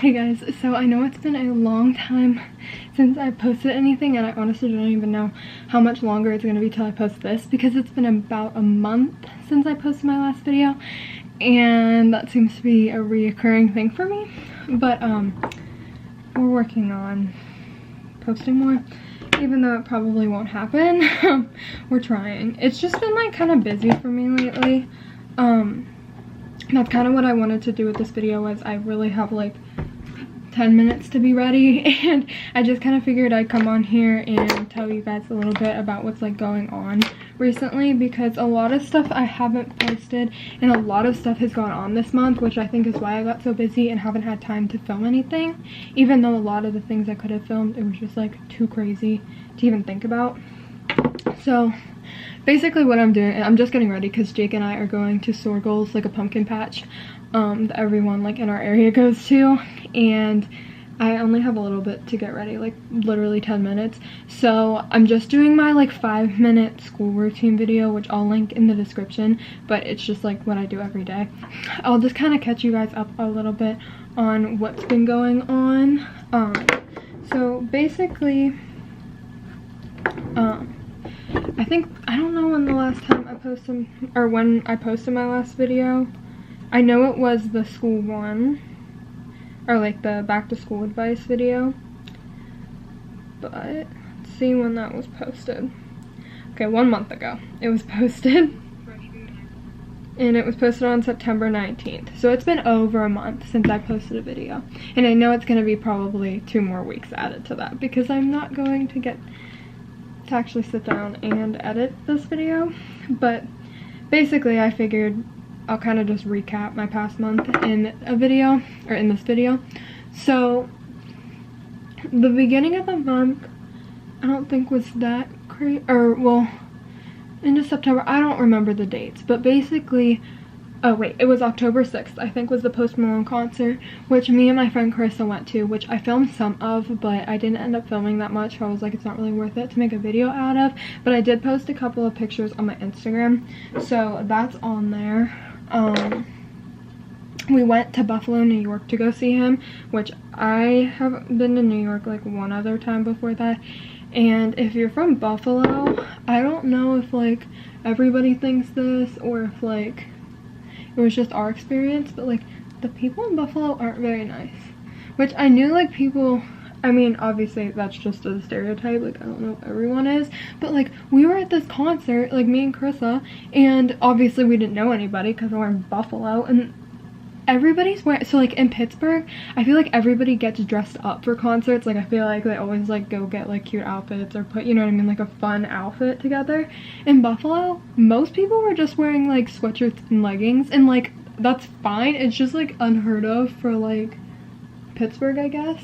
Hey guys, so I know it's been a long time since I posted anything, and I honestly don't even know how much longer it's going to be till I post this, because it's been about a month since I posted my last video, and that seems to be a reoccurring thing for me. But we're working on posting more, even though it probably won't happen. We're trying. It's just been like kind of busy for me lately. That's kind of what I wanted to do with this video, was I really have like 10 minutes to be ready, and I just kind of figured I'd come on here and tell you guys a little bit about what's like going on recently, because a lot of stuff I haven't posted and a lot of stuff has gone on this month, which I think is why I got so busy and haven't had time to film anything, even though a lot of the things I could have filmed, it was just like too crazy to even think about. So basically what I'm doing, and I'm just getting ready because Jake and I are going to Sorgel's, like a pumpkin patch that everyone like in our area goes to, and I only have a little bit to get ready, like literally 10 minutes. So I'm just doing my like 5-minute school routine video, which I'll link in the description, but it's just like what I do every day. I'll just kind of catch you guys up a little bit on what's been going on. So basically I don't know when the last time I posted, or when I posted my last video. I know it was the school one, or like the back to school advice video, but let's see when that was posted. Okay, 1 month ago it was posted, and it was posted on September 19th. So it's been over a month since I posted a video, and I know it's going to be probably 2 more weeks added to that, because I'm not going to get to actually sit down and edit this video. But basically I figured I'll kind of just recap my past month in a video, or in this video. So the beginning of the month I don't think was that crazy, or well, into September, I don't remember the dates, but basically, oh wait, it was October 6th, I think, was the Post Malone concert, which me and my friend Carissa went to, which I filmed some of, but I didn't end up filming that much. I was like, it's not really worth it to make a video out of, but I did post a couple of pictures on my Instagram, so that's on there. We went to Buffalo, New York to go see him, which I have been to New York like one other time before that. And if you're from Buffalo, I don't know if like everybody thinks this, or if like it was just our experience, but like the people in Buffalo aren't very nice. Which I knew, like, people, I mean, obviously that's just a stereotype, like I don't know if everyone is, but like we were at this concert, like me and Carissa, and obviously we didn't know anybody because we're in Buffalo, and everybody's wearing, so like in Pittsburgh I feel like everybody gets dressed up for concerts. Like I feel like they always like go get like cute outfits, or put, you know what I mean, like a fun outfit together. In Buffalo most people were just wearing like sweatshirts and leggings, and like that's fine, it's just like unheard of for like Pittsburgh, I guess.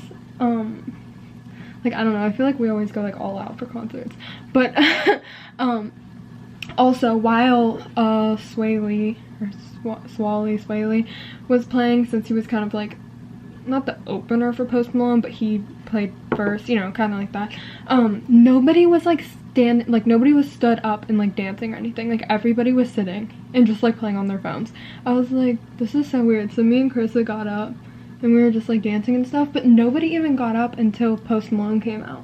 Like I don't know, I feel like we always go like all out for concerts. But also while Swaley was playing, since he was kind of like not the opener for Post Malone, but he played first, you know, kind of like that, nobody was like nobody was stood up and like dancing or anything. Like everybody was sitting and just like playing on their phones. I was like, this is so weird. So me and Carissa got up and we were just like dancing and stuff, but nobody even got up until Post Malone came out,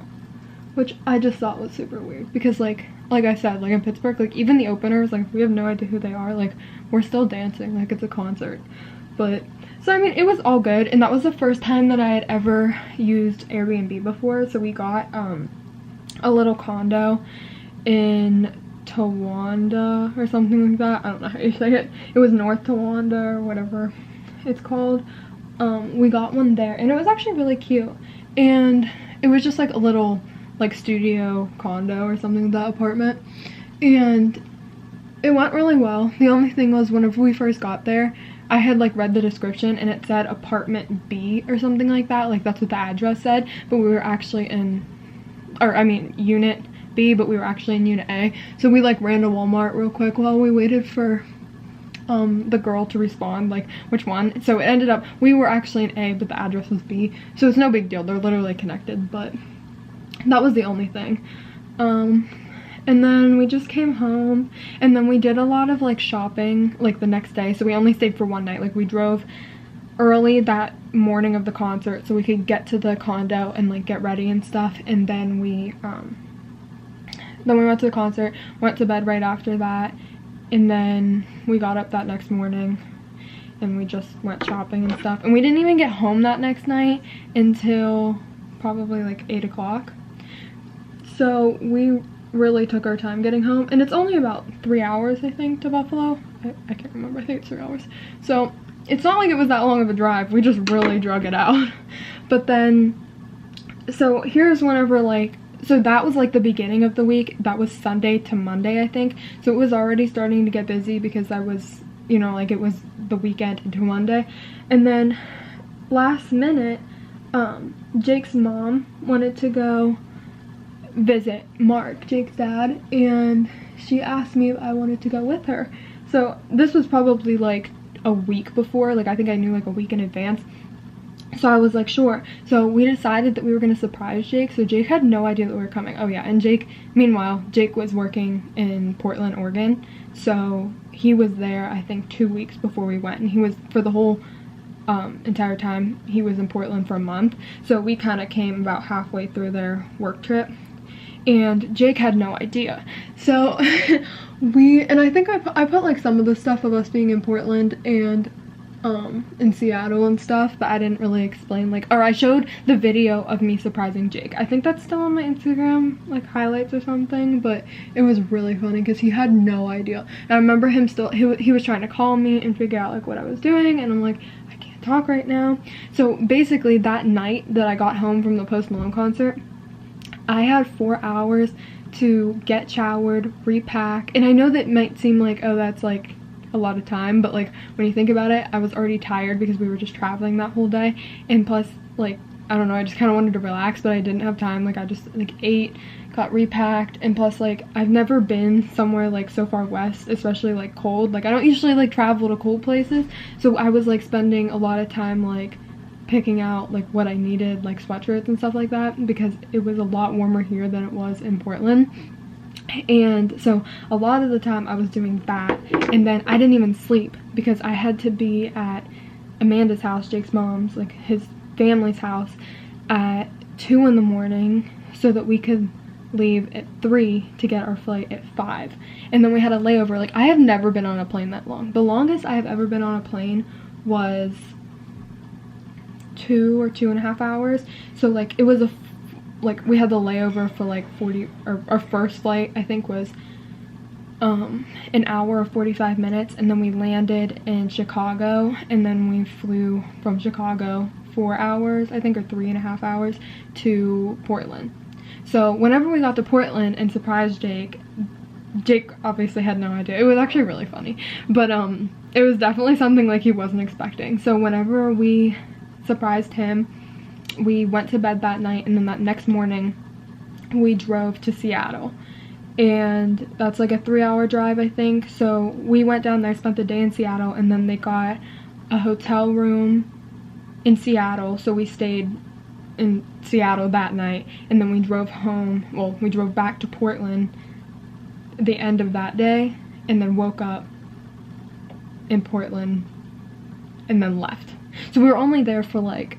which I just thought was super weird, because like I said, like in Pittsburgh, like even the openers, like if we have no idea who they are, like we're still dancing like it's a concert. But so I mean, it was all good, and that was the first time that I had ever used Airbnb before. So we got a little condo in Towanda or something like that. I don't know how you say it. It was North Towanda or whatever it's called. We got one there, and it was actually really cute, and it was just like a little like studio condo or something like that, apartment, and it went really well. The only thing was, whenever we first got there, I had like read the description and it said apartment B or something like that, like that's what the address said, but we were actually in, or I mean unit B, but we were actually in unit A. So we like ran to Walmart real quick while we waited for the girl to respond, like which one. So it ended up, we were actually in A, but the address was B, so it's no big deal, they're literally connected. But that was the only thing. And then we just came home, and then we did a lot of like shopping like the next day. So we only stayed for one night. Like we drove early that morning of the concert so we could get to the condo and like get ready and stuff. And then we went to the concert, went to bed right after that, and then we got up that next morning and we just went shopping and stuff. And we didn't even get home that next night until probably like 8 o'clock. So we really took our time getting home, and it's only about 3 hours I think to Buffalo. I can't remember, I think it's 3 hours. So it's not like it was that long of a drive, we just really drug it out. But then, so here's whenever like, so that was like the beginning of the week. That was Sunday to Monday I think. So it was already starting to get busy because I was, you know, like it was the weekend into Monday. And then last minute, Jake's mom wanted to go visit Mark, Jake's dad, and she asked me if I wanted to go with her. So this was probably like a week before, like I think I knew like a week in advance. So I was like, sure. So we decided that we were going to surprise Jake. So Jake had no idea that we were coming. Oh yeah, and meanwhile, Jake was working in Portland, Oregon. So he was there, I think, 2 weeks before we went. And he was, for the whole entire time, he was in Portland for a month. So we kind of came about halfway through their work trip. And Jake had no idea. So and I think I put like some of the stuff of us being in Portland and in Seattle and stuff, but I didn't really explain, like, or I showed the video of me surprising Jake. I think that's still on my Instagram, like highlights or something, but it was really funny because he had no idea. And I remember him still, he was trying to call me and figure out like what I was doing, and I'm like, I can't talk right now. So basically that night that I got home from the Post Malone concert, I had 4 hours to get showered, repack, and I know that might seem like, oh, that's like a lot of time, but like when you think about it, I was already tired because we were just traveling that whole day, and plus like I don't know, I just kind of wanted to relax, but I didn't have time. Like I just like ate, got repacked, and plus like I've never been somewhere like so far west, especially like cold. Like I don't usually like travel to cold places, so I was like spending a lot of time like picking out like what I needed, like sweatshirts and stuff like that, because it was a lot warmer here than it was in Portland. And so a lot of the time I was doing that, and then I didn't even sleep because I had to be at Amanda's house, Jake's mom's, like his family's house, at 2 in the morning so that we could leave at 3 to get our flight at 5. And then we had a layover. Like I have never been on a plane that long. The longest I have ever been on a plane was 2 or 2.5 hours. So like it was like we had the layover for like 40, or our first flight I think was an hour or 45 minutes, and then we landed in Chicago, and then we flew from Chicago 4 hours I think, or 3.5 hours to Portland. So whenever we got to Portland and surprised Jake obviously had no idea. It was actually really funny, but it was definitely something like he wasn't expecting. So whenever we surprised him, we went to bed that night, and then that next morning we drove to Seattle, and that's like a 3-hour drive I think. So we went down there, spent the day in Seattle, and then they got a hotel room in Seattle, so we stayed in Seattle that night, and then we drove home, well, we drove back to Portland the end of that day, and then woke up in Portland and then left. So we were only there for like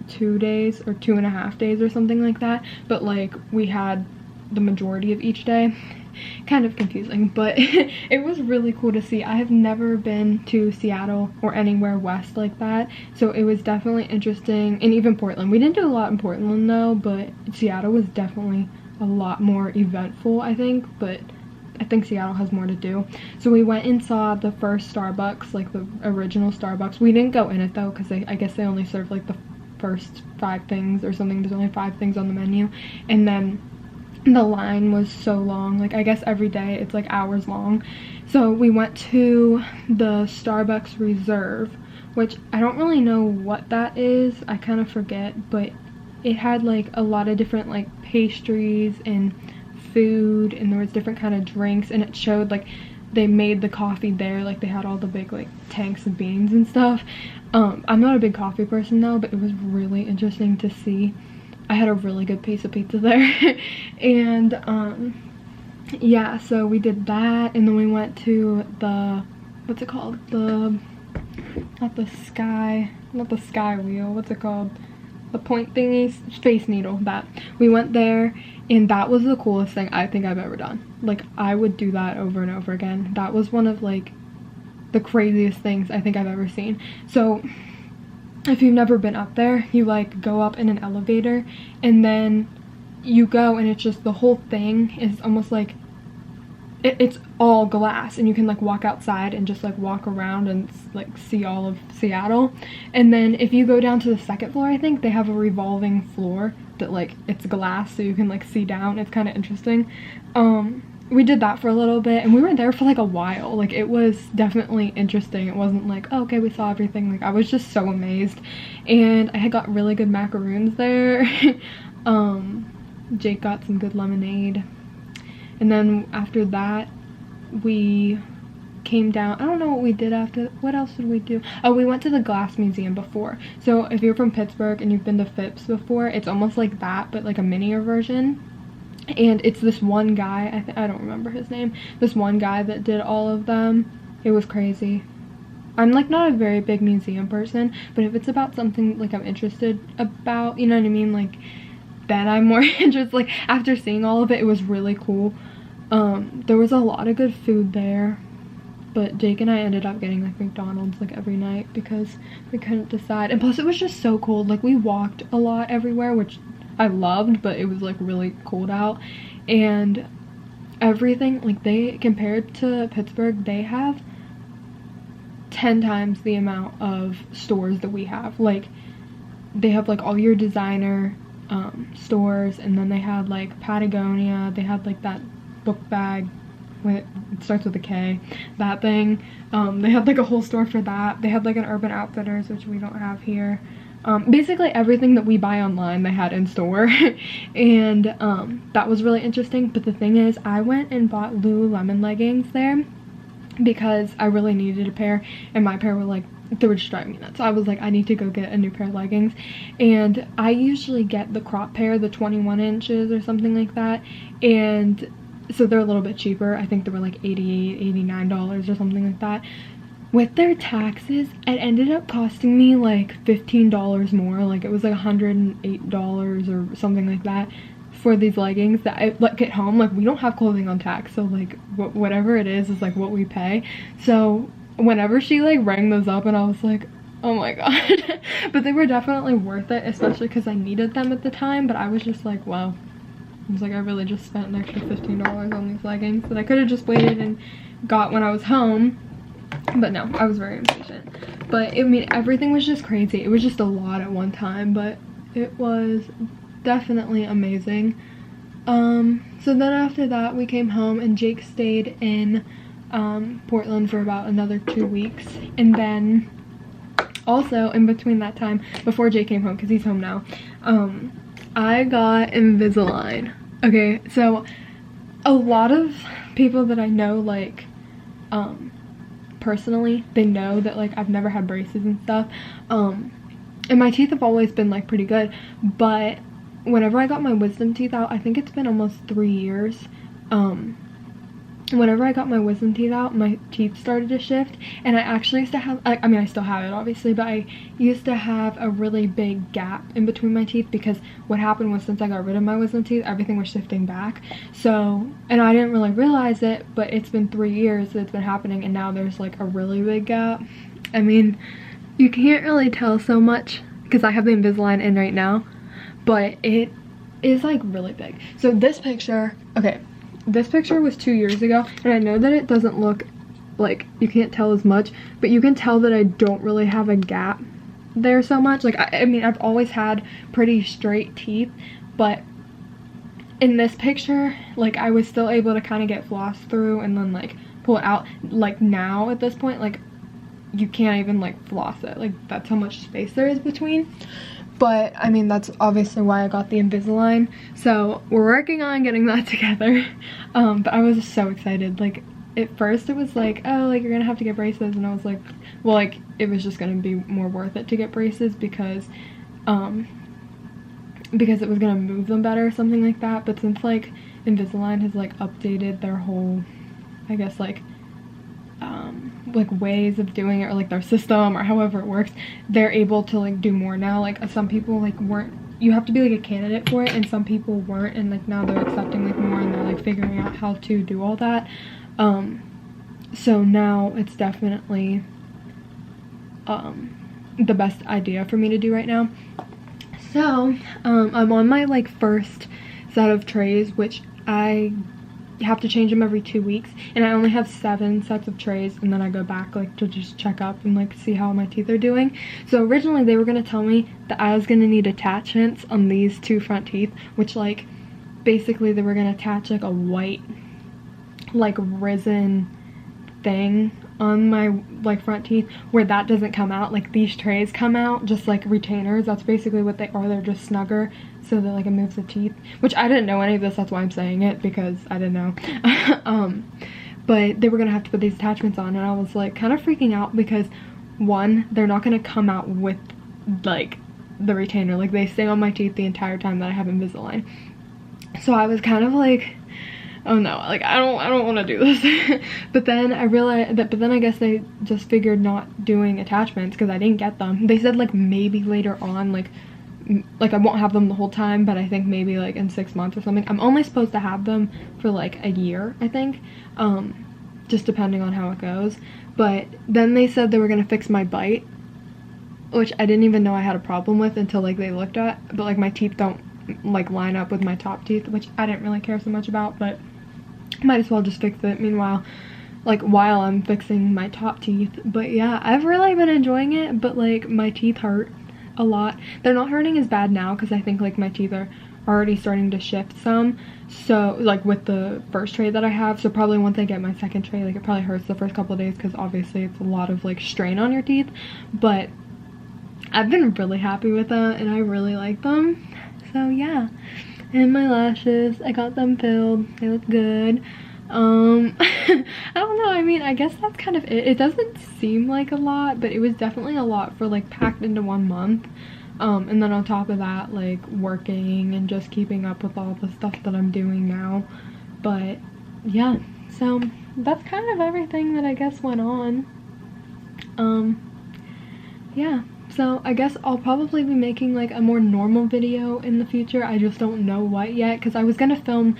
2 days or 2.5 days or something like that, but like we had the majority of each day. Kind of confusing, but it was really cool to see. I have never been to Seattle or anywhere west like that, so it was definitely interesting. And even Portland, we didn't do a lot in Portland though, but Seattle was definitely a lot more eventful I think, but I think Seattle has more to do. So we went and saw the first Starbucks, like the original Starbucks. We didn't go in it though because I guess they only served like the first 5 things or something. There's only 5 things on the menu, and then the line was so long. Like I guess every day it's like hours long. So we went to the Starbucks Reserve, which I don't really know what that is. I kind of forget, but it had like a lot of different like pastries and food, and there was different kind of drinks, and it showed like they made the coffee there, like they had all the big like tanks of beans and stuff. I'm not a big coffee person though, but it was really interesting to see. I had a really good piece of pizza there. And yeah, so we did that, and then we went to the, what's it called, the not the sky wheel, what's it called? The point thingy, Space Needle, that. We went there, and that was the coolest thing I think I've ever done. Like, I would do that over and over again. That was one of, like, the craziest things I think I've ever seen. So, if you've never been up there, you, like, go up in an elevator, and then you go, and it's just, the whole thing is almost like, it's all glass, and you can like walk outside and just like walk around and like see all of Seattle. And then if you go down to the second floor, I think they have a revolving floor that like it's glass, so you can like see down. It's kind of interesting. We did that for a little bit, and we were there for like a while. Like, it was definitely interesting. It wasn't like, oh, okay, we saw everything. Like, I was just so amazed, and I had got really good macaroons there. Jake got some good lemonade. And then after that, we came down. I don't know what we did after. What else did we do? Oh, we went to the Glass Museum before. So if you're from Pittsburgh and you've been to Phipps before, it's almost like that, but like a minier version. And it's this one guy, I don't remember his name, this one guy that did all of them. It was crazy. I'm like not a very big museum person, but if it's about something like I'm interested about, you know what I mean, like, then I'm more interested. Like, after seeing all of it, it was really cool. There was a lot of good food there, but Jake and I ended up getting like McDonald's like every night because we couldn't decide. And plus it was just so cold. Like, we walked a lot everywhere, which I loved, but it was like really cold out. And everything, like, they, compared to Pittsburgh, they have 10 times the amount of stores that we have. Like, they have like all your designer stores, and then they had like Patagonia, they had like that book bag with, it starts with a K, that thing. They had like a whole store for that. They had like an Urban Outfitters, which we don't have here. Basically everything that we buy online they had in store. And that was really interesting. But the thing is, I went and bought Lululemon leggings there because I really needed a pair, and my pair were like, they were just driving me nuts. So I was like, I need to go get a new pair of leggings. And I usually get the crop pair, the 21 inches or something like that, and so they're a little bit cheaper. I think they were like $88, $89 or something like that. With their taxes, it ended up costing me like $15 more. Like, it was like $108 or something like that for these leggings that I like at home. Like, we don't have clothing on tax, so like whatever it is like what we pay. So whenever she like rang those up, and I was like, oh my god. But they were definitely worth it, especially because I needed them at the time. But I was just like, wow, I was like, I really just spent an extra $15 on these leggings that I could have just waited and got when I was home. But no, I was very impatient. But I mean, everything was just crazy. It was just a lot at one time, but it was definitely amazing. So then after that, we came home, and Jake stayed in Portland for about another 2 weeks. And then also in between that time, before Jake came home, because he's home now, I got Invisalign. Okay, so a lot of people that I know, like, personally, they know that like I've never had braces and stuff, and my teeth have always been like pretty good. But whenever I got my wisdom teeth out, I think it's been almost 3 years, whenever I got my wisdom teeth out, my teeth started to shift. And I actually used to have, I mean, I still have it obviously, but I used to have a really big gap in between my teeth, because what happened was, since I got rid of my wisdom teeth, everything was shifting back. So, and I didn't really realize it, but it's been 3 years that it's been happening, and now there's like a really big gap. I mean, you can't really tell so much because I have the Invisalign in right now, but it is like really big. So this picture, okay, this picture was 2 years ago, and I know that it doesn't look like, you can't tell as much, but you can tell that I don't really have a gap there so much. Like, I mean, I've always had pretty straight teeth, but in this picture, like, I was still able to kind of get floss through and then like pull it out. Like, now at this point, like, you can't even like floss it. Like, that's how much space there is between. But I mean, that's obviously why I got the Invisalign. So we're working on getting that together. But I was so excited. Like, at first it was like, oh, like, you're gonna have to get braces, and I was like, well, like, it was just gonna be more worth it to get braces because it was gonna move them better or something like that. But since like Invisalign has like updated their whole, I guess, like like ways of doing it, or like their system, or however it works, they're able to like do more now. Like some people like weren't, you have to be like a candidate for it, and some people weren't, and like now they're accepting like more, and they're like figuring out how to do all that. So now it's definitely the best idea for me to do right now. So I'm on my like first set of trays, which I have to change them every 2 weeks, and I only have 7 sets of trays, and then I go back like to just check up and like see how my teeth are doing. So originally they were gonna tell me that I was gonna need attachments on these 2 front teeth, which like basically they were gonna attach like a white like resin thing on my like front teeth where that doesn't come out. Like these trays come out just like retainers. That's basically what they are. They're just snugger so that like it moves the teeth, which I didn't know any of this. That's why I'm saying it, because I didn't know. But they were gonna have to put these attachments on, and I was like kind of freaking out because one, they're not gonna come out with like the retainer. Like they stay on my teeth the entire time that I have Invisalign. So I was kind of like, oh no, like I don't want to do this. But then I realized that, but then I guess they just figured not doing attachments because I didn't get them. They said like maybe later on, like I won't have them the whole time, but I think maybe like in 6 months or something. I'm only supposed to have them for like a year, I think, just depending on how it goes. But then they said they were gonna fix my bite, which I didn't even know I had a problem with until like they looked at. But like my teeth don't like line up with my top teeth, which I didn't really care so much about, but might as well just fix it meanwhile, like while I'm fixing my top teeth. But yeah, I've really been enjoying it, but like my teeth hurt a lot. They're not hurting as bad now because I think like my teeth are already starting to shift some, so like with the first tray that I have. So probably once I get my second tray, like it probably hurts the first couple of days because obviously it's a lot of like strain on your teeth, but I've been really happy with that and I really like them. So yeah. And my lashes, I got them filled. They look good. I don't know, I mean, I guess that's kind of it. It doesn't seem like a lot, but it was definitely a lot for like packed into 1 month. And then on top of that, like working and just keeping up with all the stuff that I'm doing now. But yeah, so that's kind of everything that I guess went on. Yeah. So I guess I'll probably be making like a more normal video in the future. I just don't know what yet, because I was gonna film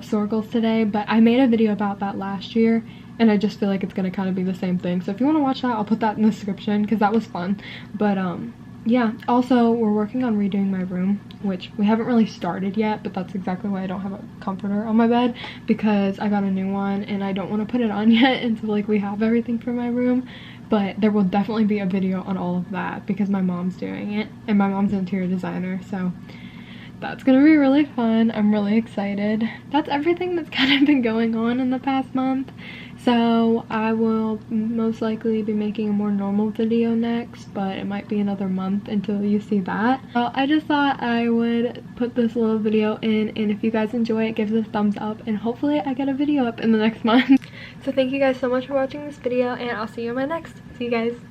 circles today, but I made a video about that last year and I just feel like it's gonna kind of be the same thing. So if you want to watch that, I'll put that in the description because that was fun. But yeah, also we're working on redoing my room, which we haven't really started yet, but that's exactly why I don't have a comforter on my bed, because I got a new one and I don't want to put it on yet until like we have everything for my room. But there will definitely be a video on all of that because my mom's doing it, and my mom's an interior designer, so that's gonna be really fun. I'm really excited. That's everything that's kind of been going on in the past month. So I will most likely be making a more normal video next, but it might be another month until you see that. I just thought I would put this little video in, and if you guys enjoy it, give it a thumbs up, and hopefully I get a video up in the next month. So thank you guys so much for watching this video, and I'll see you in my next. See you guys.